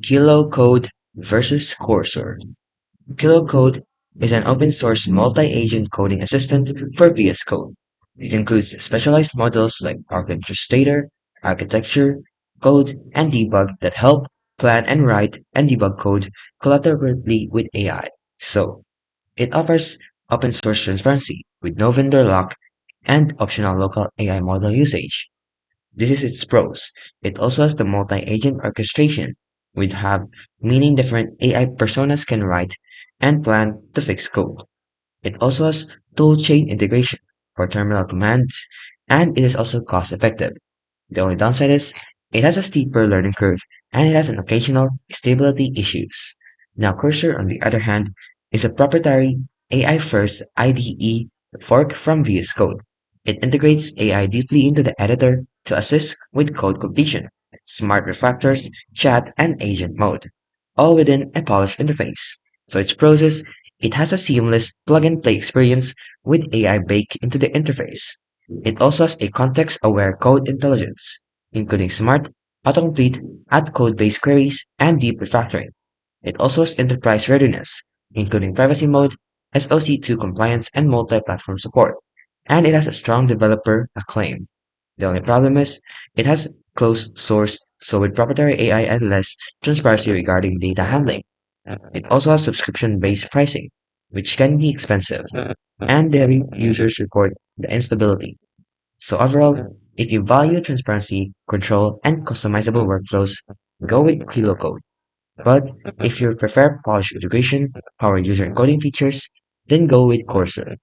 Kilo Code versus Cursor. Kilo Code is an open source multi-agent coding assistant for VS Code. It includes specialized modules like orchestrator, architecture, code, and debug that help plan and write and debug code collaboratively with AI. So, it offers open source transparency with no vendor lock and optional local AI model usage. This is its pros. It also has the multi-agent orchestration, which have meaning different AI personas can write and plan to fix code. It also has toolchain integration for terminal commands, and it is also cost effective. The only downside is it has a steeper learning curve and it has an occasional stability issues. Now Cursor, on the other hand, is a proprietary AI-first IDE fork from VS Code. It integrates AI deeply into the editor to assist with code completion, smart refactors, chat, and agent mode, all within a polished interface. So its pros is it has a seamless plug-and-play experience with AI baked into the interface. It also has a context-aware code intelligence, including smart, autocomplete, add code-based queries, and deep refactoring. It also has enterprise readiness, including privacy mode, SOC2 compliance, and multi-platform support. And it has a strong developer acclaim. The only problem is it has closed source, so with proprietary AI and less transparency regarding data handling. It also has subscription-based pricing, which can be expensive, and the users report the instability. So overall, if you value transparency, control, and customizable workflows, go with Kilo Code. But if you prefer polished integration, power user encoding features, then go with Cursor.